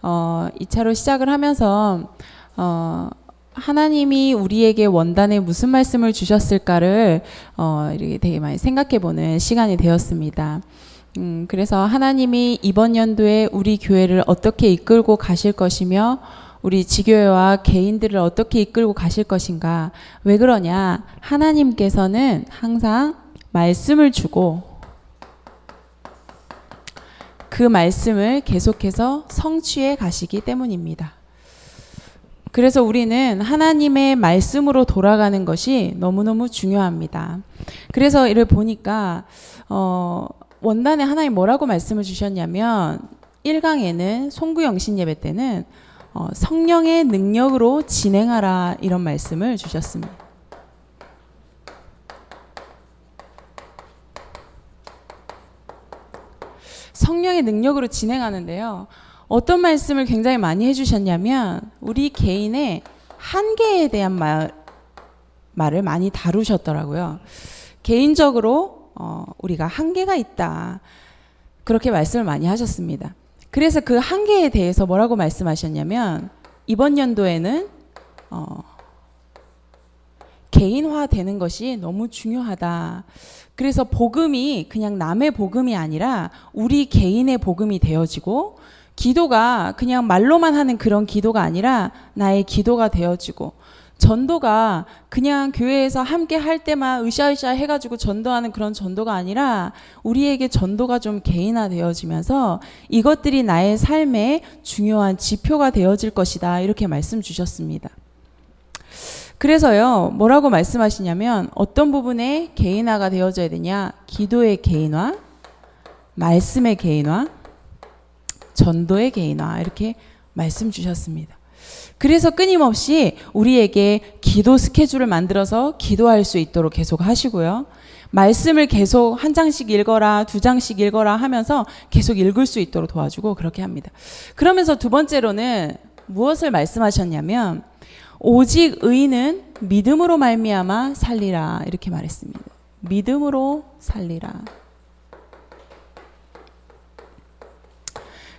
2차로 시작을 하면서 하나님이 우리에게 원단에 무슨 말씀을 주셨을까를 이렇게 되게 많이 생각해보는 시간이 되었습니다. 그래서 하나님이 이번 연도에 우리 교회를 어떻게 이끌고 가실 것이며 우리 지교회와 개인들을 어떻게 이끌고 가실 것인가. 왜 그러냐? 하나님께서는 항상 말씀을 주고 그 말씀을 계속해서 성취해 가시기 때문입니다. 그래서 우리는 하나님의 말씀으로 돌아가는 것이 너무너무 중요합니다. 그래서 이를 보니까 원단에 하나님 뭐라고 말씀을 주셨냐면 1강에는 송구영신 예배 때는 성령의 능력으로 진행하라 이런 말씀을 주셨습니다. 성령의 능력으로 진행하는데요. 어떤 말씀을 굉장히 많이 해주셨냐면 우리 개인의 한계에 대한 말을 많이 다루셨더라고요. 개인적으로 우리가 한계가 있다. 그렇게 말씀을 많이 하셨습니다. 그래서 그 한계에 대해서 뭐라고 말씀하셨냐면 이번 연도에는 개인화되는 것이 너무 중요하다. 그래서 복음이 그냥 남의 복음이 아니라 우리 개인의 복음이 되어지고 기도가 그냥 말로만 하는 그런 기도가 아니라 나의 기도가 되어지고 전도가 그냥 교회에서 함께 할 때만 으쌰으쌰 해가지고 전도하는 그런 전도가 아니라 우리에게 전도가 좀 개인화되어지면서 이것들이 나의 삶의 중요한 지표가 되어질 것이다. 이렇게 말씀 주셨습니다. 그래서요, 뭐라고 말씀하시냐면 어떤 부분에 개인화가 되어져야 되냐? 기도의 개인화, 말씀의 개인화, 전도의 개인화 이렇게 말씀 주셨습니다. 그래서 끊임없이 우리에게 기도 스케줄을 만들어서 기도할 수 있도록 계속 하시고요. 말씀을 계속 한 장씩 읽어라, 두 장씩 읽어라 하면서 계속 읽을 수 있도록 도와주고 그렇게 합니다. 그러면서 두 번째로는 무엇을 말씀하셨냐면 오직 의인은 믿음으로 말미암아 살리라 이렇게 말했습니다. 믿음으로 살리라.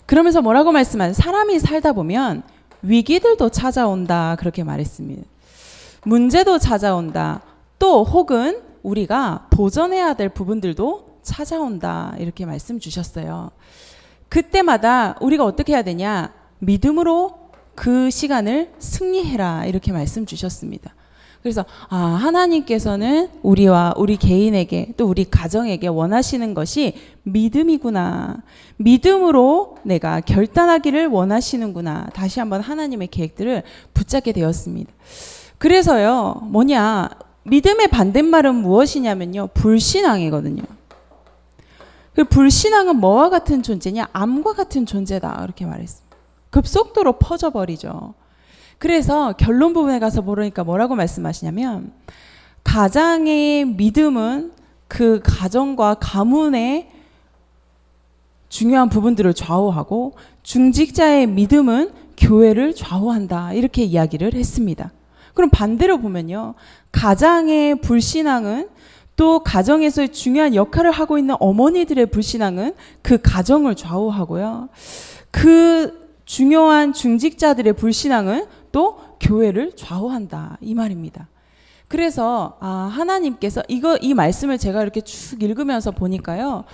그러면서 뭐라고 말씀하세요? 사람이 살다 보면 위기들도 찾아온다 그렇게 말했습니다. 문제도 찾아온다. 또 혹은 우리가 도전해야 될 부분들도 찾아온다 이렇게 말씀 주셨어요. 그때마다 우리가 어떻게 해야 되냐? 믿음으로 그 시간을 승리해라 이렇게 말씀 주셨습니다. 그래서 하나님께서는 우리와 우리 개인에게 또 우리 가정에게 원하시는 것이 믿음이구나. 믿음으로 내가 결단하기를 원하시는구나. 다시 한번 하나님의 계획들을 붙잡게 되었습니다. 그래서요, 믿음의 반대말은 무엇이냐면요, 불신앙이거든요. 그 불신앙은 뭐와 같은 존재냐? 암과 같은 존재다. 그렇게 말했습니다. 급속도로 퍼져버리죠. 그래서 결론 부분에 가서 보니까 뭐라고 말씀하시냐면 가장의 믿음은 그 가정과 가문의 중요한 부분들을 좌우하고 중직자의 믿음은 교회를 좌우한다 이렇게 이야기를 했습니다. 그럼 반대로 보면요, 가장의 불신앙은 또 가정에서의 중요한 역할을 하고 있는 어머니들의 불신앙은 그 가정을 좌우하고요, 그 중요한 중직자들의 불신앙은 또 교회를 좌우한다 이 말입니다. 그래서 하나님께서 이 말씀을 제가 이렇게 쭉 읽으면서 보니까요,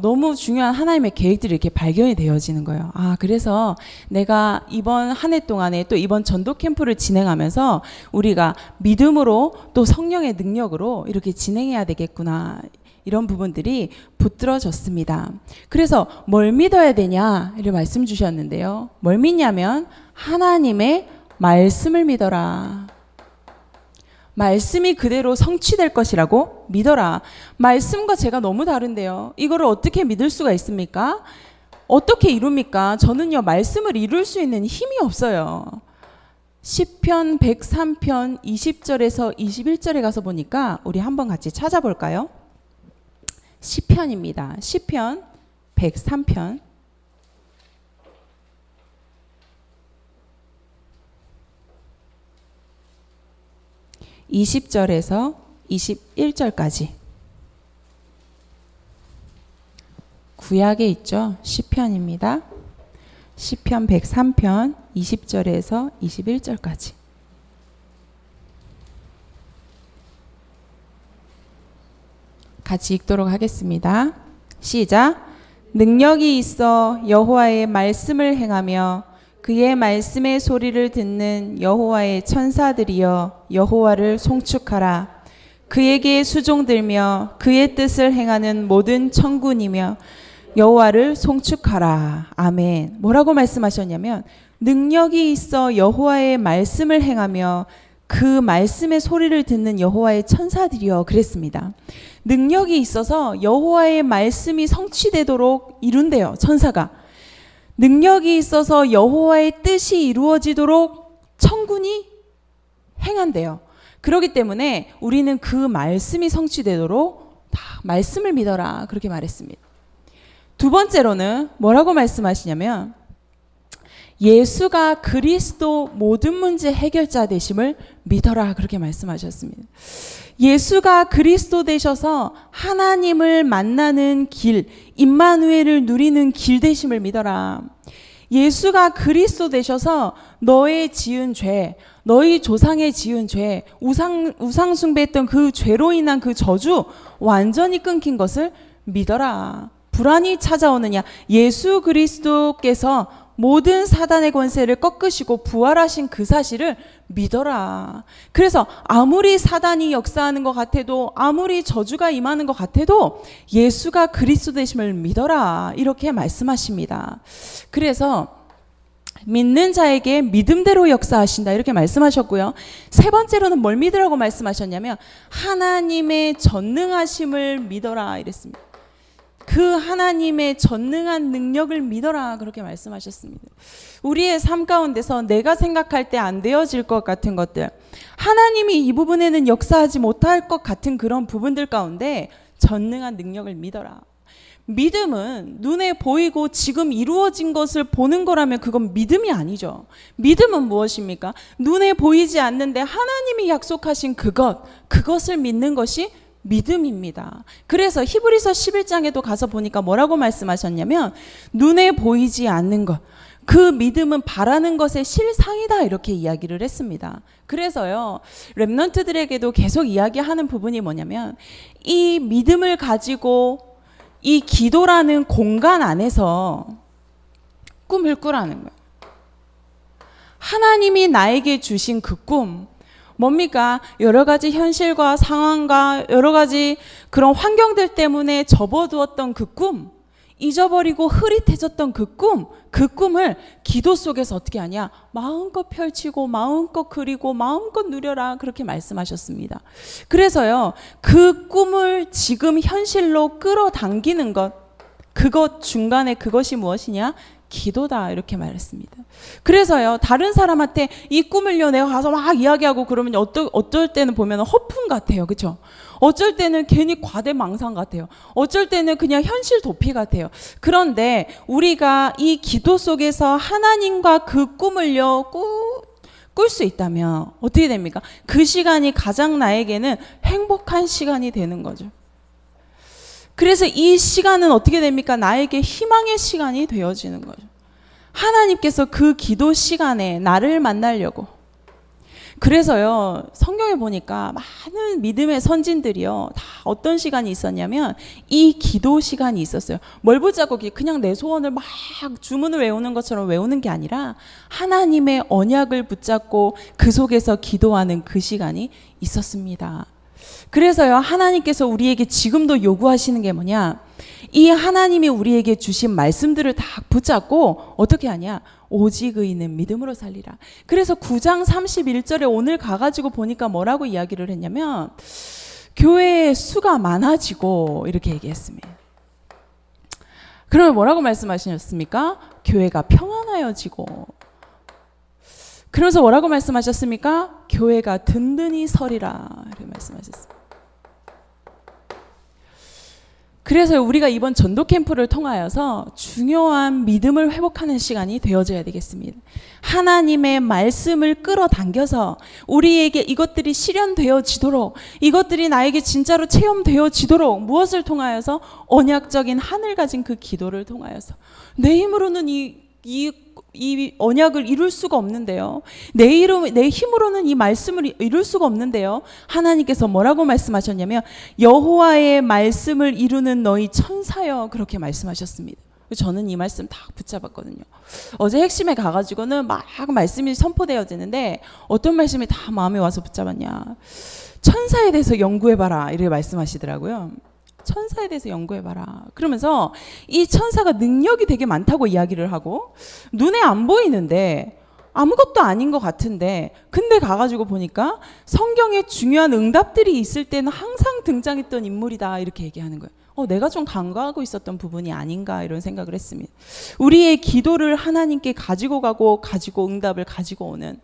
너무 중요한 하나님의 계획들이 이렇게 발견이 되어지는 거예요. 그래서 내가 이번 한 해 동안에 또 이번 전도 캠프를 진행하면서 우리가 믿음으로 또 성령의 능력으로 이렇게 진행해야 되겠구나. 이런 부분들이 붙들어졌습니다. 그래서 뭘 믿어야 되냐 이렇게 말씀 주셨는데요. 뭘 믿냐면 하나님의 말씀을 믿어라. 말씀이 그대로 성취될 것이라고 믿어라. 말씀과 제가 너무 다른데요. 이거를 어떻게 믿을 수가 있습니까? 어떻게 이룹니까? 저는요, 말씀을 이룰 수 있는 힘이 없어요. 시편 103편 20절에서 21절에 가서 보니까 우리 한번 같이 찾아볼까요? 시편입니다. 시편 103편 20절에서 21절까지 구약에 있죠. 시편입니다. 시편 103편 20절에서 21절까지. 같이 읽도록 하겠습니다. 시작. 능력이 있어 여호와의 말씀을 행하며 그의 말씀의 소리를 듣는 여호와의 천사들이여 여호와를 송축하라. 그에게 수종들며 그의 뜻을 행하는 모든 천군이며 여호와를 송축하라. 아멘. 뭐라고 말씀하셨냐면 능력이 있어 여호와의 말씀을 행하며 그 말씀의 소리를 듣는 여호와의 천사들이여 그랬습니다. 능력이 있어서 여호와의 말씀이 성취되도록 이룬대요. 천사가. 능력이 있어서 여호와의 뜻이 이루어지도록 천군이 행한대요. 그렇기 때문에 우리는 그 말씀이 성취되도록 다 말씀을 믿어라 그렇게 말했습니다. 두 번째로는 뭐라고 말씀하시냐면 예수가 그리스도 모든 문제 해결자 되심을 믿어라 그렇게 말씀하셨습니다. 예수가 그리스도 되셔서 하나님을 만나는 길, 임마누엘을 누리는 길 되심을 믿어라. 예수가 그리스도 되셔서 너의 지은 죄, 너희 조상의 지은 죄, 우상 숭배했던 그 죄로 인한 그 저주 완전히 끊긴 것을 믿어라. 불안이 찾아오느냐? 예수 그리스도께서 모든 사단의 권세를 꺾으시고 부활하신 그 사실을 믿어라. 그래서 아무리 사단이 역사하는 것 같아도 아무리 저주가 임하는 것 같아도 예수가 그리스도 되심을 믿어라. 이렇게 말씀하십니다. 그래서 믿는 자에게 믿음대로 역사하신다 이렇게 말씀하셨고요. 세 번째로는 뭘 믿으라고 말씀하셨냐면 하나님의 전능하심을 믿어라 이랬습니다. 그 하나님의 전능한 능력을 믿어라 그렇게 말씀하셨습니다. 우리의 삶 가운데서 내가 생각할 때 안 되어질 것 같은 것들, 하나님이 이 부분에는 역사하지 못할 것 같은 그런 부분들 가운데 전능한 능력을 믿어라. 믿음은 눈에 보이고 지금 이루어진 것을 보는 거라면 그건 믿음이 아니죠. 믿음은 무엇입니까? 눈에 보이지 않는데 하나님이 약속하신 그것을 믿는 것이 믿음입니다. 그래서 히브리서 11장에도 가서 보니까 뭐라고 말씀하셨냐면 눈에 보이지 않는 것, 그 믿음은 바라는 것의 실상이다 이렇게 이야기를 했습니다. 그래서요 렘넌트들에게도 계속 이야기하는 부분이 뭐냐면 이 믿음을 가지고 이 기도라는 공간 안에서 꿈을 꾸라는 거예요. 하나님이 나에게 주신 그 꿈, 뭡니까? 여러 가지 현실과 상황과 여러 가지 그런 환경들 때문에 접어두었던 그 꿈, 잊어버리고 흐릿해졌던 그 꿈을 기도 속에서 어떻게 하냐? 마음껏 펼치고 마음껏 그리고 마음껏 누려라 그렇게 말씀하셨습니다. 그래서요 그 꿈을 지금 현실로 끌어당기는 그것 중간에 그것이 무엇이냐? 기도다 이렇게 말했습니다. 그래서요 다른 사람한테 이 꿈을요 내가 가서 막 이야기하고 그러면 어쩔 때는 보면 허풍 같아요. 그렇죠? 어쩔 때는 괜히 과대망상 같아요. 어쩔 때는 그냥 현실 도피 같아요. 그런데 우리가 이 기도 속에서 하나님과 그 꿈을요 꿀 수 있다면 어떻게 됩니까? 그 시간이 가장 나에게는 행복한 시간이 되는 거죠. 그래서 이 시간은 어떻게 됩니까? 나에게 희망의 시간이 되어지는 거죠. 하나님께서 그 기도 시간에 나를 만나려고. 그래서요 성경에 보니까 많은 믿음의 선진들이요 다 어떤 시간이 있었냐면 이 기도 시간이 있었어요. 뭘 붙잡고 그냥 내 소원을 막 주문을 외우는 것처럼 외우는 게 아니라 하나님의 언약을 붙잡고 그 속에서 기도하는 그 시간이 있었습니다. 그래서요 하나님께서 우리에게 지금도 요구하시는 게 뭐냐? 이 하나님이 우리에게 주신 말씀들을 다 붙잡고 어떻게 하냐? 오직 의인은 믿음으로 살리라. 그래서 9장 31절에 오늘 가가지고 보니까 뭐라고 이야기를 했냐면 교회의 수가 많아지고 이렇게 얘기했습니다. 그러면 뭐라고 말씀하셨습니까? 교회가 평안하여지고. 그러면서 뭐라고 말씀하셨습니까? 교회가 든든히 서리라 이렇게 말씀하셨습니다. 그래서 우리가 이번 전도 캠프를 통하여서 중요한 믿음을 회복하는 시간이 되어져야 되겠습니다. 하나님의 말씀을 끌어당겨서 우리에게 이것들이 실현되어지도록, 이것들이 나에게 진짜로 체험되어지도록 무엇을 통하여서? 언약적인 하늘 가진 그 기도를 통하여서. 내 힘으로는 이 이 언약을 이룰 수가 없는데요. 내 힘으로는 이 말씀을 이룰 수가 없는데요. 하나님께서 뭐라고 말씀하셨냐면 여호와의 말씀을 이루는 너희 천사여, 그렇게 말씀하셨습니다. 저는 이 말씀 다 붙잡았거든요. 어제 핵심에 가가지고는 막 말씀이 선포되어지는데 어떤 말씀이 다 마음에 와서 붙잡았냐. 천사에 대해서 연구해봐라, 이렇게 말씀하시더라고요. 천사에 대해서 연구해봐라. 그러면서 이 천사가 능력이 되게 많다고 이야기를 하고, 눈에 안 보이는데 아무것도 아닌 것 같은데, 근데 가가지고 보니까 성경에 중요한 응답들이 있을 때는 항상 등장했던 인물이다, 이렇게 얘기하는 거예요. 내가 좀 간과하고 있었던 부분이 아닌가, 이런 생각을 했습니다. 우리의 기도를 하나님께 가지고 가고 가지고 응답을 가지고 오는,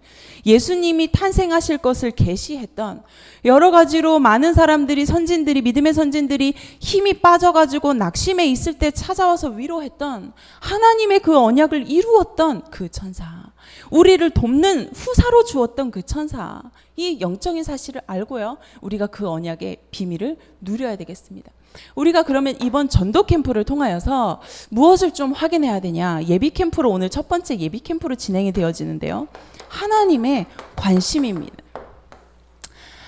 예수님이 탄생하실 것을 계시했던, 여러 가지로 많은 사람들이, 선진들이, 믿음의 선진들이 힘이 빠져가지고 낙심해 있을 때 찾아와서 위로했던, 하나님의 그 언약을 이루었던 그 천사, 우리를 돕는 후사로 주었던 그 천사, 이 영적인 사실을 알고요, 우리가 그 언약의 비밀을 누려야 되겠습니다. 우리가 그러면 이번 전도 캠프를 통하여서 무엇을 좀 확인해야 되냐. 예비 캠프로, 오늘 첫 번째 예비 캠프로 진행이 되어지는데요, 하나님의 관심입니다.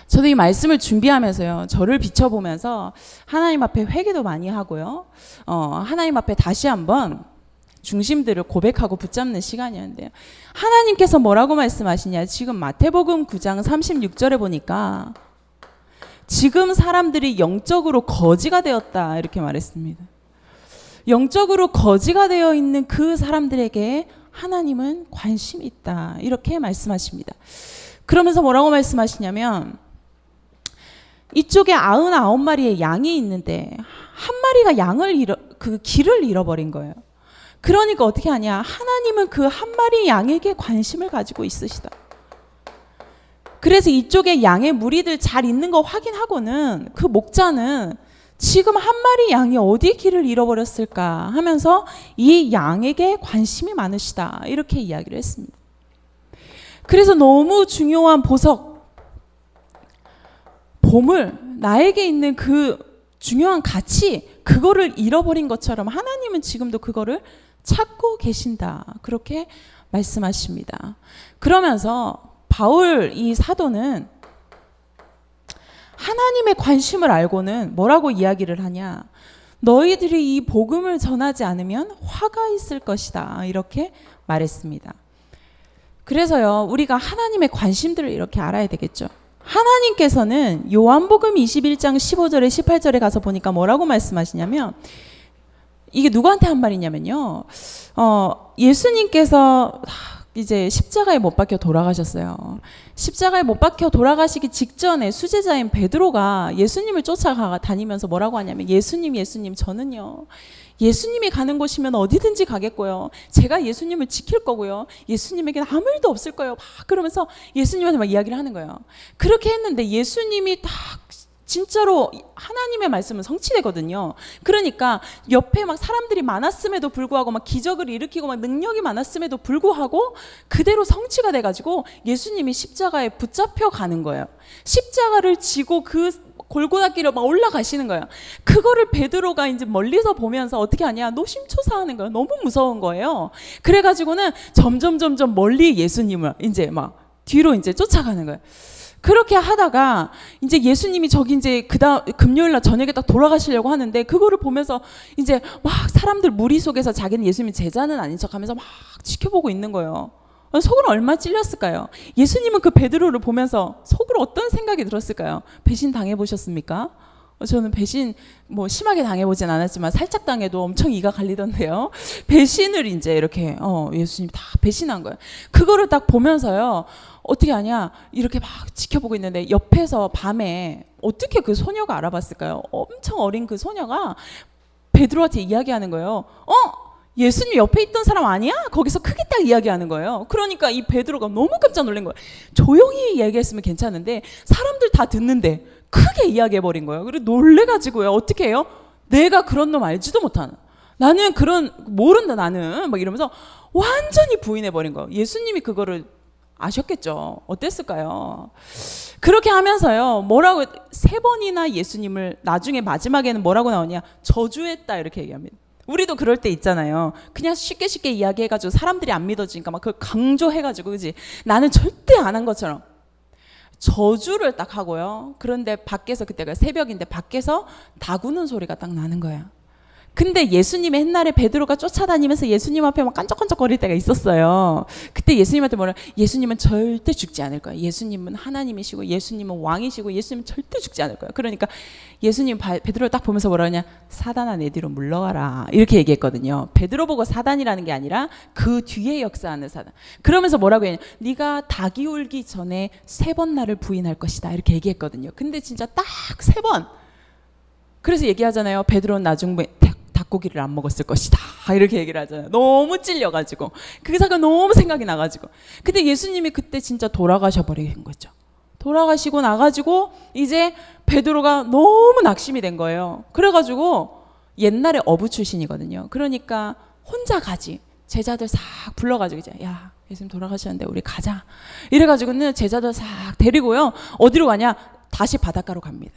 저도 이 말씀을 준비하면서요, 저를 비춰보면서 하나님 앞에 회개도 많이 하고요, 하나님 앞에 다시 한번 중심들을 고백하고 붙잡는 시간이었는데요, 하나님께서 뭐라고 말씀하시냐. 지금 마태복음 9장 36절에 보니까 지금 사람들이 영적으로 거지가 되었다, 이렇게 말했습니다. 영적으로 거지가 되어 있는 그 사람들에게 하나님은 관심이 있다, 이렇게 말씀하십니다. 그러면서 뭐라고 말씀하시냐면, 이쪽에 99마리의 양이 있는데 한 마리가 그 길을 잃어버린 거예요. 그러니까 어떻게 하냐. 하나님은 그 한 마리 양에게 관심을 가지고 있으시다. 그래서 이쪽에 양의 무리들 잘 있는 거 확인하고는 그 목자는 지금 한 마리 양이 어디 길을 잃어버렸을까 하면서 이 양에게 관심이 많으시다, 이렇게 이야기를 했습니다. 그래서 너무 중요한 보석, 보물, 나에게 있는 그 중요한 가치, 그거를 잃어버린 것처럼 하나님은 지금도 그거를 찾고 계신다, 그렇게 말씀하십니다. 그러면서 바울 이 사도는 하나님의 관심을 알고는 뭐라고 이야기를 하냐. 너희들이 이 복음을 전하지 않으면 화가 있을 것이다, 이렇게 말했습니다. 그래서요, 우리가 하나님의 관심들을 이렇게 알아야 되겠죠. 하나님께서는 요한복음 21장 15절에 18절에 가서 보니까 뭐라고 말씀하시냐면, 이게 누구한테 한 말이냐면요, 예수님께서 이제 십자가에 못 박혀 돌아가셨어요. 십자가에 못 박혀 돌아가시기 직전에 수제자인 베드로가 예수님을 쫓아가 다니면서 뭐라고 하냐면, 예수님, 예수님, 저는요, 예수님이 가는 곳이면 어디든지 가겠고요, 제가 예수님을 지킬 거고요, 예수님에게는 아무 일도 없을 거예요, 막 그러면서 예수님한테 막 이야기를 하는 거예요. 그렇게 했는데 예수님이 딱 진짜로 하나님의 말씀은 성취되거든요. 그러니까 옆에 막 사람들이 많았음에도 불구하고, 막 기적을 일으키고 막 능력이 많았음에도 불구하고 그대로 성취가 돼가지고 예수님이 십자가에 붙잡혀 가는 거예요. 십자가를 지고 그 골고다길을 막 올라가시는 거예요. 그거를 베드로가 이제 멀리서 보면서 어떻게 하냐, 노심초사하는 거예요. 너무 무서운 거예요. 그래가지고는 점점 멀리 예수님을 이제 막 뒤로 이제 쫓아가는 거예요. 그렇게 하다가 이제 예수님이 저기 이제 금요일 날 저녁에 딱 돌아가시려고 하는데, 그거를 보면서 이제 막 사람들 무리 속에서 자기는 예수님의 제자는 아닌 척하면서 막 지켜보고 있는 거예요. 속으로 얼마나 찔렸을까요? 예수님은 그 베드로를 보면서 속으로 어떤 생각이 들었을까요? 배신 당해보셨습니까? 저는 배신 뭐 심하게 당해보진 않았지만 살짝 당해도 엄청 이가 갈리던데요. 배신을 이제 이렇게 예수님이 다 배신한 거예요. 그거를 딱 보면서요, 어떻게 하냐, 이렇게 막 지켜보고 있는데 옆에서 밤에 어떻게 그 소녀가 알아봤을까요? 엄청 어린 그 소녀가 베드로한테 이야기하는 거예요. 예수님 옆에 있던 사람 아니야? 거기서 크게 딱 이야기하는 거예요. 그러니까 이 베드로가 너무 깜짝 놀란 거예요. 조용히 얘기했으면 괜찮은데 사람들 다 듣는데 크게 이야기해버린 거예요. 그리고 놀래가지고요, 어떻게 해요? 내가 그런 놈 알지도 못하는, 나는 그런 모른다, 나는 막 이러면서 완전히 부인해버린 거예요. 예수님이 그거를 아셨겠죠. 어땠을까요? 그렇게 하면서요, 뭐라고 3번이나 예수님을, 나중에 마지막에는 뭐라고 나오냐, 저주했다, 이렇게 얘기합니다. 우리도 그럴 때 있잖아요. 그냥 쉽게 쉽게 이야기해가지고 사람들이 안 믿어지니까 막 그걸 강조해가지고, 그지? 나는 절대 안 한 것처럼 저주를 딱 하고요. 그런데 밖에서, 그때가 새벽인데 밖에서 다구는 소리가 딱 나는 거야. 근데 예수님의 옛날에 베드로가 쫓아다니면서 예수님 앞에 막 깐적깐적거릴 때가 있었어요. 그때 예수님한테 뭐라, 예수님은 절대 죽지 않을 거야. 예수님은 하나님이시고 예수님은 왕이시고 예수님은 절대 죽지 않을 거야. 그러니까 예수님 베드로를 딱 보면서 뭐라 하냐, 사단아 내 뒤로 물러가라, 이렇게 얘기했거든요. 베드로 보고 사단이라는 게 아니라 그 뒤에 역사하는 사단. 그러면서 뭐라고 했냐, 네가 닭이 울기 전에 3번 나를 부인할 것이다, 이렇게 얘기했거든요. 근데 진짜 딱 3번. 그래서 얘기하잖아요. 베드로는 나중에 닭고기를 안 먹었을 것이다, 이렇게 얘기를 하잖아요. 너무 찔려가지고 그 사가 너무 생각이 나가지고. 근데 예수님이 그때 진짜 돌아가셔 버린 거죠. 돌아가시고 나가지고 이제 베드로가 너무 낙심이 된 거예요. 그래가지고 옛날에 어부 출신이거든요. 그러니까 혼자 가지. 제자들 싹 불러가지고 이제, 야, 예수님 돌아가셨는데 우리 가자, 이래가지고는 제자들 싹 데리고요. 어디로 가냐, 다시 바닷가로 갑니다.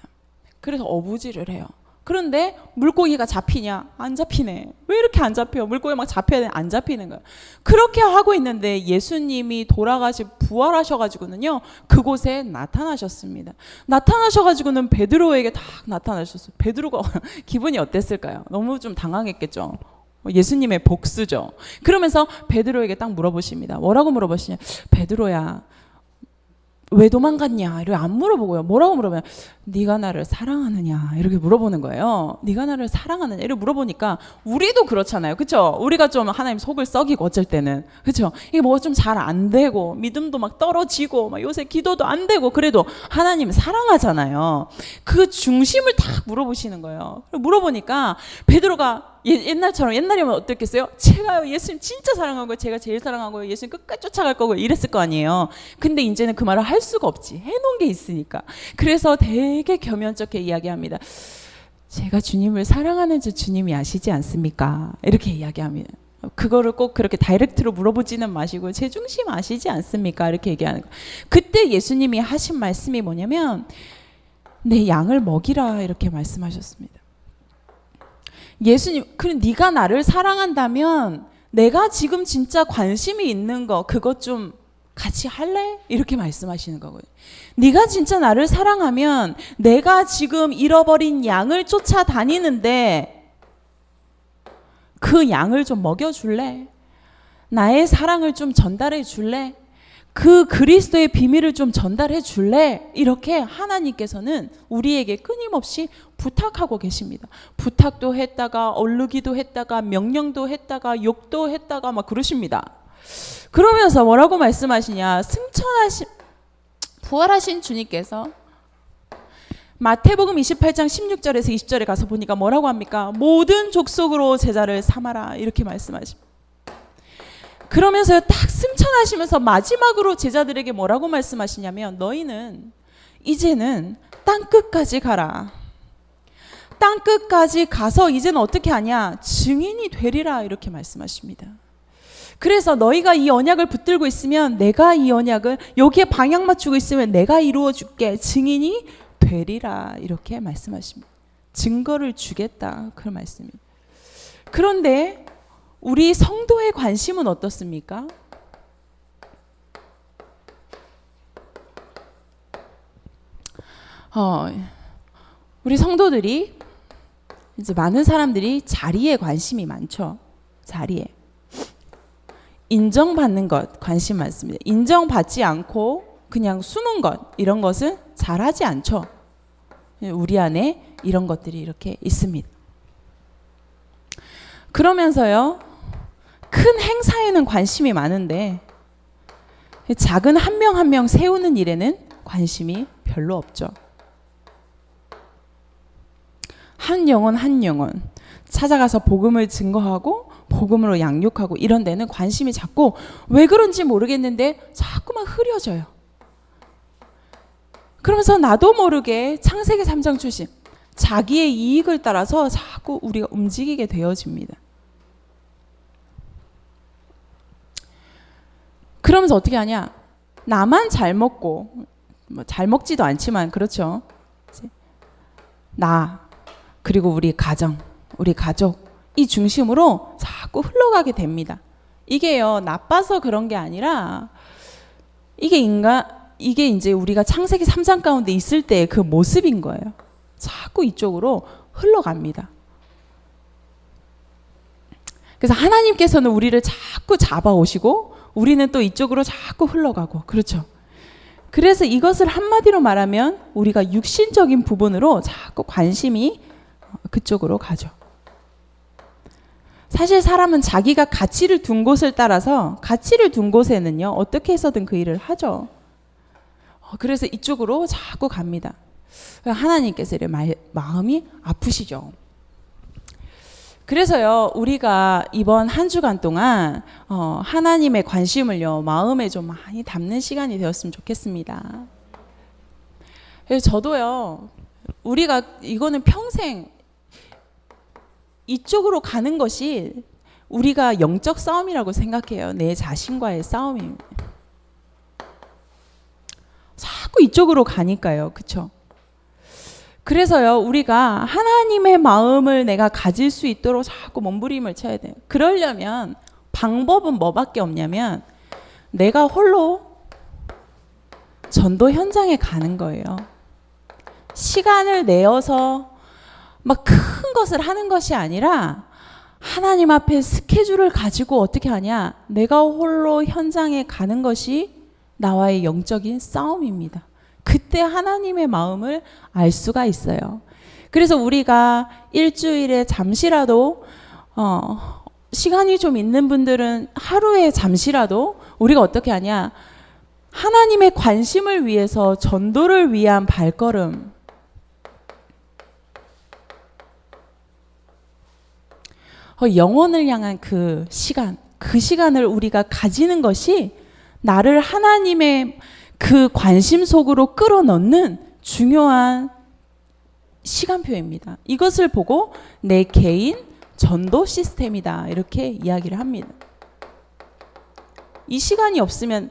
그래서 어부질을 해요. 그런데 물고기가 잡히냐? 안 잡히네. 왜 이렇게 안 잡혀? 물고기 막 잡혀야 돼. 안 잡히는 거야. 그렇게 하고 있는데 예수님이 부활하셔가지고는요, 그곳에 나타나셨습니다. 나타나셔가지고는 베드로에게 딱 나타나셨어요. 베드로가 기분이 어땠을까요? 너무 좀 당황했겠죠. 예수님의 복수죠. 그러면서 베드로에게 딱 물어보십니다. 뭐라고 물어보시냐? 베드로야, 왜 도망갔냐? 이렇게 안 물어보고요. 뭐라고 물어보냐? 네가 나를 사랑하느냐? 이렇게 물어보는 거예요. 네가 나를 사랑하느냐? 이렇게 물어보니까 우리도 그렇잖아요. 그렇죠? 우리가 좀 하나님 속을 썩이고 어쩔 때는, 그렇죠? 이게 뭐 좀 잘 안 되고 믿음도 막 떨어지고 막 요새 기도도 안 되고 그래도 하나님 사랑하잖아요. 그 중심을 딱 물어보시는 거예요. 물어보니까 베드로가 옛날처럼, 옛날이면 어땠겠어요? 제가요 예수님 진짜 사랑하고요, 제가 제일 사랑하고요, 예수님 끝까지 쫓아갈 거고 이랬을 거 아니에요. 근데 이제는 그 말을 할 수가 없지, 해놓은 게 있으니까. 그래서 되게 겸연쩍게 이야기합니다. 제가 주님을 사랑하는 줄 주님이 아시지 않습니까? 이렇게 이야기합니다. 그거를 꼭 그렇게 다이렉트로 물어보지는 마시고 제 중심 아시지 않습니까? 이렇게 얘기하는 거. 그때 예수님이 하신 말씀이 뭐냐면, 내 양을 먹이라, 이렇게 말씀하셨습니다. 예수님, 그래 네가 나를 사랑한다면 내가 지금 진짜 관심이 있는 거 그것 좀 같이 할래? 이렇게 말씀하시는 거거든요. 네가 진짜 나를 사랑하면 내가 지금 잃어버린 양을 쫓아다니는데 그 양을 좀 먹여줄래? 나의 사랑을 좀 전달해 줄래? 그 그리스도의 비밀을 좀 전달해 줄래? 이렇게 하나님께서는 우리에게 끊임없이 부탁하고 계십니다. 부탁도 했다가 얼르기도 했다가 명령도 했다가 욕도 했다가 막 그러십니다. 그러면서 뭐라고 말씀하시냐, 부활하신 주님께서 마태복음 28장 16절에서 20절에 가서 보니까 뭐라고 합니까? 모든 족속으로 제자를 삼아라, 이렇게 말씀하십니다. 그러면서 딱 승천하시면서 마지막으로 제자들에게 뭐라고 말씀하시냐면, 너희는 이제는 땅끝까지 가라. 땅끝까지 가서 이제는 어떻게 하냐? 증인이 되리라, 이렇게 말씀하십니다. 그래서 너희가 이 언약을 붙들고 있으면 내가 이 언약을 여기에 방향 맞추고 있으면 내가 이루어 줄게. 증인이 되리라, 이렇게 말씀하십니다. 증거를 주겠다, 그런 말씀입니다. 그런데 우리 성도의 관심은 어떻습니까? 우리 성도들이 이제 많은 사람들이 자리에 관심이 많죠. 자리에. 인정받는 것 관심 많습니다. 인정받지 않고 그냥 숨은 것, 이런 것은 잘하지 않죠. 우리 안에 이런 것들이 이렇게 있습니다. 그러면서요, 큰 행사에는 관심이 많은데 작은 한 명 한 명 세우는 일에는 관심이 별로 없죠. 한 영혼 한 영혼 찾아가서 복음을 증거하고 복음으로 양육하고 이런 데는 관심이 작고, 왜 그런지 모르겠는데 자꾸만 흐려져요. 그러면서 나도 모르게 창세기 3장 출신 자기의 이익을 따라서 자꾸 우리가 움직이게 되어집니다. 그러면서 어떻게 하냐? 나만 잘 먹고, 뭐 잘 먹지도 않지만 그렇죠. 나, 그리고 우리 가정, 우리 가족, 이 중심으로 자꾸 흘러가게 됩니다. 이게요, 나빠서 그런 게 아니라 이게 이제 우리가 창세기 3장 가운데 있을 때의 그 모습인 거예요. 자꾸 이쪽으로 흘러갑니다. 그래서 하나님께서는 우리를 자꾸 잡아오시고 우리는 또 이쪽으로 자꾸 흘러가고, 그렇죠. 그래서 이것을 한마디로 말하면 우리가 육신적인 부분으로 자꾸 관심이 그쪽으로 가죠. 사실 사람은 자기가 가치를 둔 곳을 따라서 가치를 둔 곳에는요, 어떻게 해서든 그 일을 하죠. 그래서 이쪽으로 자꾸 갑니다. 하나님께서 마음이 아프시죠. 그래서요, 우리가 이번 한 주간 동안 하나님의 관심을요, 마음에 좀 많이 담는 시간이 되었으면 좋겠습니다. 그래서 저도요, 우리가 이거는 평생 이쪽으로 가는 것이 우리가 영적 싸움이라고 생각해요. 내 자신과의 싸움입니다. 자꾸 이쪽으로 가니까요. 그렇죠? 그래서요, 우리가 하나님의 마음을 내가 가질 수 있도록 자꾸 몸부림을 쳐야 돼요. 그러려면 방법은 뭐밖에 없냐면 내가 홀로 전도 현장에 가는 거예요. 시간을 내어서 막 큰 것을 하는 것이 아니라 하나님 앞에 스케줄을 가지고 어떻게 하냐? 내가 홀로 현장에 가는 것이 나와의 영적인 싸움입니다. 그때 하나님의 마음을 알 수가 있어요. 그래서 우리가 일주일에 잠시라도 시간이 좀 있는 분들은 하루에 잠시라도 우리가 어떻게 하냐? 하나님의 관심을 위해서 전도를 위한 발걸음, 영혼을 향한 그 시간을 우리가 가지는 것이 나를 하나님의 그 관심 속으로 끌어넣는 중요한 시간표입니다. 이것을 보고 내 개인 전도 시스템이다, 이렇게 이야기를 합니다. 이 시간이 없으면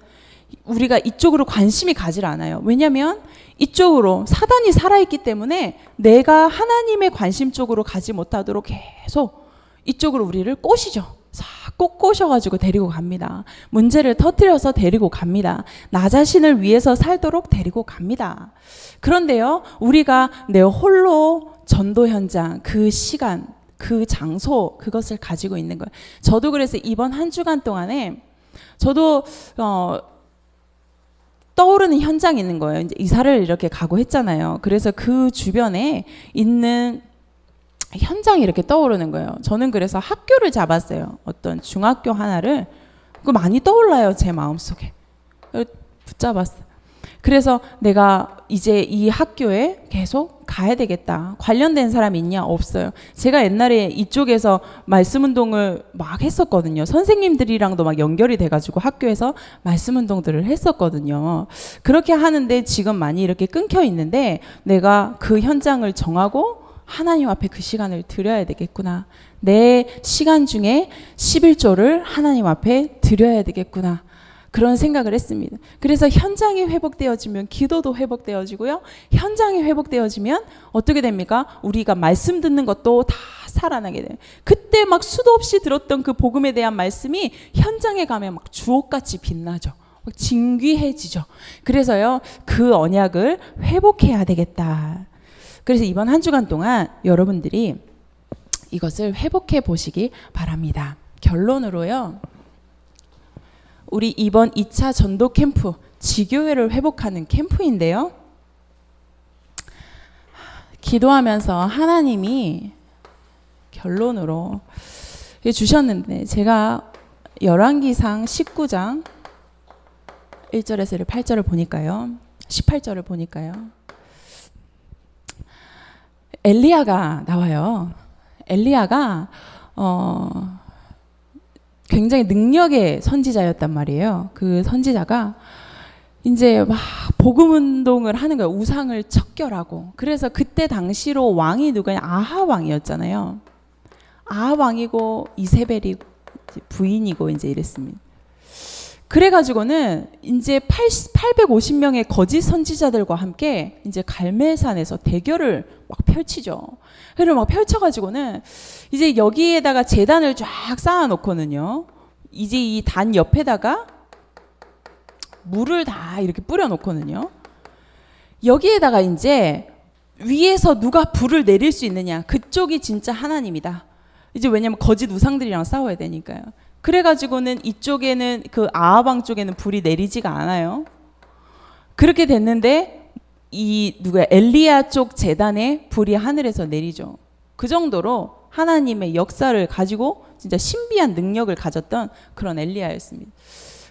우리가 이쪽으로 관심이 가질 않아요. 왜냐하면 이쪽으로 사단이 살아있기 때문에 내가 하나님의 관심 쪽으로 가지 못하도록 계속 이쪽으로 우리를 꼬시죠. 자꾸 꼬셔가지고 데리고 갑니다. 문제를 터뜨려서 데리고 갑니다. 나 자신을 위해서 살도록 데리고 갑니다. 그런데요, 우리가 내 홀로 전도 현장, 그 시간, 그 장소, 그것을 가지고 있는 거예요. 저도 그래서 이번 한 주간 동안에 저도 떠오르는 현장이 있는 거예요. 이제 이사를 이렇게 가고 했잖아요. 그래서 그 주변에 있는 현장이 이렇게 떠오르는 거예요. 저는 그래서 학교를 잡았어요. 어떤 중학교 하나를. 그거 많이 떠올라요, 제 마음속에. 붙잡았어요. 그래서 내가 이제 이 학교에 계속 가야 되겠다. 관련된 사람 있냐? 없어요. 제가 옛날에 이쪽에서 말씀 운동을 막 했었거든요. 선생님들이랑도 막 연결이 돼가지고 학교에서 말씀 운동들을 했었거든요. 그렇게 하는데 지금 많이 이렇게 끊겨 있는데 내가 그 현장을 정하고 하나님 앞에 그 시간을 드려야 되겠구나. 내 시간 중에 11조를 하나님 앞에 드려야 되겠구나. 그런 생각을 했습니다. 그래서 현장이 회복되어지면 기도도 회복되어지고요. 현장이 회복되어지면 어떻게 됩니까? 우리가 말씀 듣는 것도 다 살아나게 돼요. 그때 막 수도 없이 들었던 그 복음에 대한 말씀이 현장에 가면 막 주옥같이 빛나죠. 막 진귀해지죠. 그래서요, 그 언약을 회복해야 되겠다. 그래서 이번 한 주간 동안 여러분들이 이것을 회복해 보시기 바랍니다. 결론으로요, 우리 이번 2차 전도 캠프, 지교회를 회복하는 캠프인데요, 기도하면서 하나님이 결론으로 주셨는데, 제가 열왕기상 19장 1절에서 8절을 보니까요, 18절을 보니까요, 엘리야가 나와요. 엘리야가 굉장히 능력의 선지자였단 말이에요. 그 선지자가 이제 막 복음 운동을 하는 거예요. 우상을 척결하고. 그래서 그때 당시로 왕이 누구냐? 아하 왕이었잖아요. 아하 왕이고 이세벨이 부인이고 이제 이랬습니다. 그래가지고는 이제 850명의 거짓 선지자들과 함께 이제 갈멜산에서 대결을 막 펼치죠. 그리고 막 펼쳐가지고는 이제 여기에다가 제단을 쫙 쌓아놓고는요. 이제 이 단 옆에다가 물을 다 이렇게 뿌려놓고는요. 여기에다가 이제 위에서 누가 불을 내릴 수 있느냐. 그쪽이 진짜 하나님이다. 이제 왜냐면 거짓 우상들이랑 싸워야 되니까요. 그래가지고는 이쪽에는 그 아하방 쪽에는 불이 내리지가 않아요. 그렇게 됐는데 이 누구야 엘리야 쪽 제단에 불이 하늘에서 내리죠. 그 정도로 하나님의 역사를 가지고 진짜 신비한 능력을 가졌던 그런 엘리야였습니다.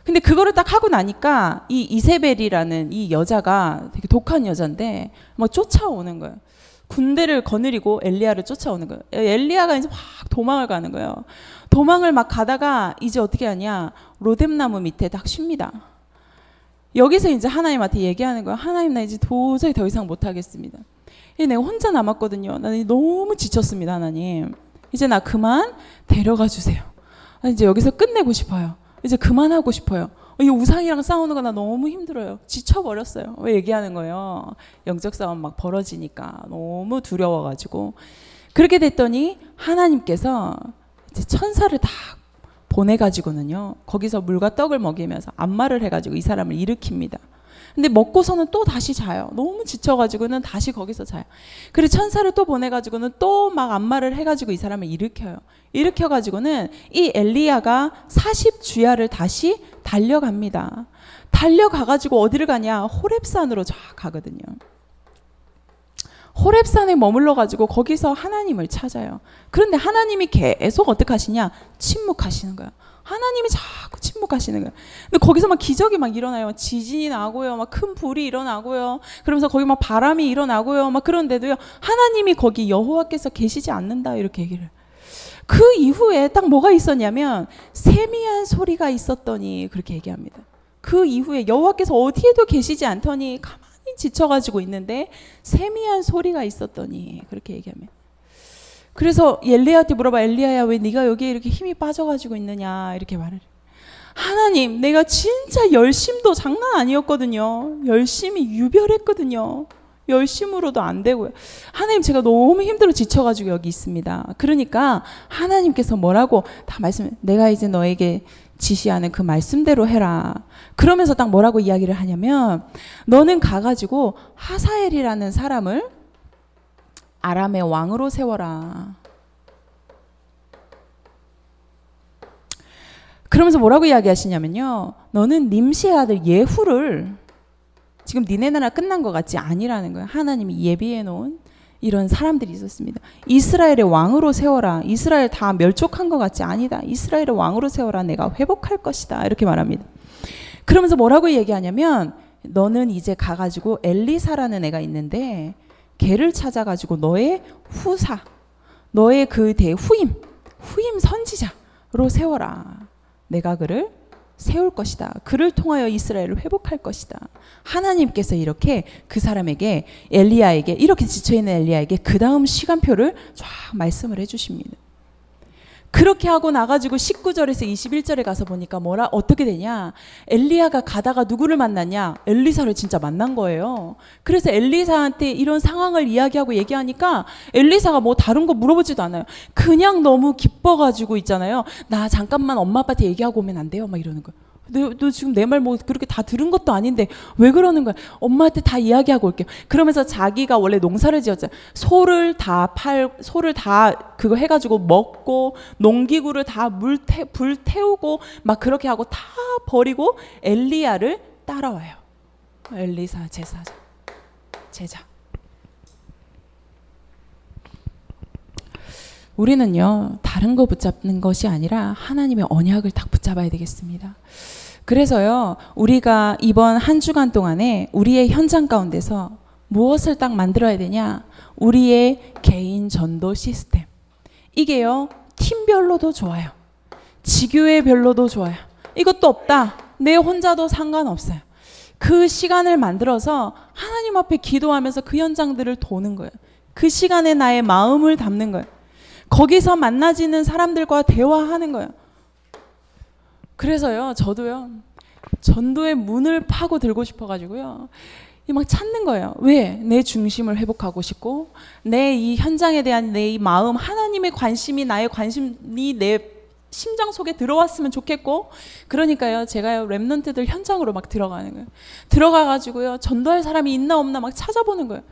근데 그거를 딱 하고 나니까 이 이세벨이라는 이 여자가 되게 독한 여자인데 막 쫓아오는 거예요. 군대를 거느리고 엘리야를 쫓아오는 거예요. 엘리야가 이제 막 도망을 가는 거예요. 도망을 막 가다가 이제 어떻게 하냐. 로뎀나무 밑에 딱 쉽니다. 여기서 이제 하나님한테 얘기하는 거예요. 하나님 나 이제 도저히 더 이상 못하겠습니다. 내가 혼자 남았거든요. 나는 너무 지쳤습니다. 하나님. 이제 나 그만 데려가 주세요. 이제 여기서 끝내고 싶어요. 이제 그만하고 싶어요. 이 우상이랑 싸우는 거 나 너무 힘들어요. 지쳐버렸어요. 왜 얘기하는 거예요? 영적 싸움 막 벌어지니까 너무 두려워가지고. 그렇게 됐더니 하나님께서 이제 천사를 다 보내가지고는요. 거기서 물과 떡을 먹이면서 안마를 해가지고 이 사람을 일으킵니다. 근데 먹고서는 또 다시 자요. 너무 지쳐가지고는 다시 거기서 자요. 그리고 천사를 또 보내가지고는 또 막 안마를 해가지고 이 사람을 일으켜요. 일으켜가지고는 이 엘리야가 40주야를 다시 달려갑니다. 달려가가지고 어디를 가냐? 호렙산으로 쫙 가거든요. 호렙산에 머물러가지고 거기서 하나님을 찾아요. 그런데 하나님이 계속 어떻게 하시냐? 침묵하시는 거예요. 하나님이 자꾸 침묵하시는 거예요. 근데 거기서 막 기적이 막 일어나요. 지진이 나고요. 막 큰 불이 일어나고요. 그러면서 거기 막 바람이 일어나고요. 막 그런데도요. 하나님이 거기 여호와께서 계시지 않는다. 이렇게 얘기를. 그 이후에 딱 뭐가 있었냐면 세미한 소리가 있었더니 그렇게 얘기합니다. 그 이후에 여호와께서 어디에도 계시지 않더니 가만히 지쳐가지고 있는데 세미한 소리가 있었더니 그렇게 얘기합니다. 그래서 엘리야한테 물어봐. 엘리야야 왜 네가 여기에 이렇게 힘이 빠져가지고 있느냐 이렇게 말을. 하나님 내가 진짜 열심도 장난 아니었거든요. 열심히 유별했거든요. 열심으로도 안 되고요. 하나님 제가 너무 힘들어 지쳐가지고 여기 있습니다. 그러니까 하나님께서 뭐라고 다 말씀. 내가 이제 너에게 지시하는 그 말씀대로 해라. 그러면서 딱 뭐라고 이야기를 하냐면 너는 가가지고 하사엘이라는 사람을 아람의 왕으로 세워라. 그러면서 뭐라고 이야기하시냐면요. 너는 nim시의 아들 예후를 지금 니네 나라 끝난 것 같지 아니라는 거예요. 하나님이 예비해 놓은 이런 사람들이 있었습니다. 이스라엘의 왕으로 세워라. 이스라엘 다 멸족한 것 같지 아니다. 이스라엘의 왕으로 세워라. 내가 회복할 것이다. 이렇게 말합니다. 그러면서 뭐라고 얘기하냐면 너는 이제 가가지고 엘리사라는 애가 있는데 걔를 찾아가지고 너의 후사, 너의 그 후임 선지자로 세워라. 내가 그를 세울 것이다. 그를 통하여 이스라엘을 회복할 것이다. 하나님께서 이렇게 그 사람에게 엘리야에게 이렇게 지쳐있는 엘리야에게 그 다음 시간표를 쫙 말씀을 해주십니다. 그렇게 하고 나가지고 19절에서 21절에 가서 보니까 어떻게 되냐. 엘리야가 가다가 누구를 만났냐. 엘리사를 진짜 만난 거예요. 그래서 엘리사한테 이런 상황을 이야기하고 얘기하니까 엘리사가 뭐 다른 거 물어보지도 않아요. 그냥 너무 기뻐가지고 있잖아요. 나 잠깐만 엄마 아빠한테 얘기하고 오면 안 돼요? 막 이러는 거예요. 너 지금 내 말 뭐 그렇게 다 들은 것도 아닌데 왜 그러는 거야? 엄마한테 다 이야기하고 올게요. 그러면서 자기가 원래 농사를 지었잖아요. 소를 다 그거 해가지고 먹고 농기구를 다 불 태우고 막 그렇게 하고 다 버리고 엘리야를 따라와요. 엘리사 제자. 우리는요 다른 거 붙잡는 것이 아니라 하나님의 언약을 딱 붙잡아야 되겠습니다. 그래서요 우리가 이번 한 주간 동안에 우리의 현장 가운데서 무엇을 딱 만들어야 되냐. 우리의 개인 전도 시스템. 이게요 팀별로도 좋아요. 지교회별로도 좋아요. 이것도 없다. 내 혼자도 상관없어요. 그 시간을 만들어서 하나님 앞에 기도하면서 그 현장들을 도는 거예요. 그 시간에 나의 마음을 담는 거예요. 거기서 만나지는 사람들과 대화하는 거예요. 그래서요, 저도요, 전도의 문을 파고 들고 싶어가지고요. 이 막 찾는 거예요. 왜? 내 중심을 회복하고 싶고, 내 이 현장에 대한 내 이 마음, 하나님의 관심이 나의 관심이 내 심장 속에 들어왔으면 좋겠고, 그러니까요, 제가요, 랩런트들 현장으로 막 들어가는 거예요. 들어가가지고요, 전도할 사람이 있나 없나 막 찾아보는 거예요.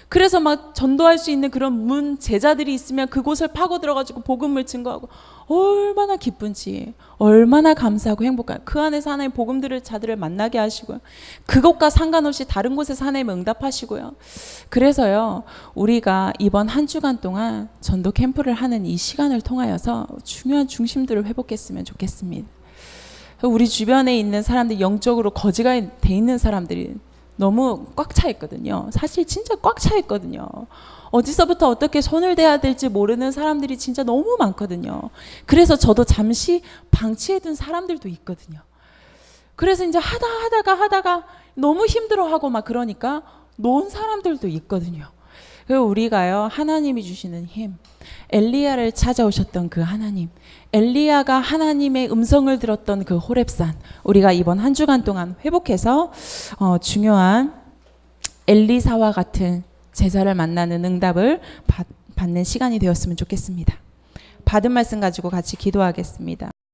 그래서 막 전도할 수 있는 그런 문 제자들이 있으면 그곳을 파고 들어가지고 복음을 증거하고, 얼마나 기쁜지, 얼마나 감사하고 행복한, 그 안에서 하나님 복음 들을 자들을 만나게 하시고요. 그것과 상관없이 다른 곳에서 하나님 응답하시고요. 그래서요, 우리가 이번 한 주간 동안 전도 캠프를 하는 이 시간을 통하여서 중요한 중심들을 회복했으면 좋겠습니다. 우리 주변에 있는 사람들, 영적으로 거지가 돼 있는 사람들이 너무 꽉 차 있거든요. 사실 진짜 꽉 차 있거든요. 어디서부터 어떻게 손을 대야 될지 모르는 사람들이 진짜 너무 많거든요. 그래서 저도 잠시 방치해둔 사람들도 있거든요. 그래서 이제 하다가 너무 힘들어하고 막 그러니까 놓은 사람들도 있거든요. 그리고 우리가요, 하나님이 주시는 힘, 엘리야를 찾아오셨던 그 하나님, 엘리야가 하나님의 음성을 들었던 그 호렙산, 우리가 이번 한 주간 동안 회복해서 중요한 엘리사와 같은 제자를 만나는 응답을 받는 시간이 되었으면 좋겠습니다. 받은 말씀 가지고 같이 기도하겠습니다.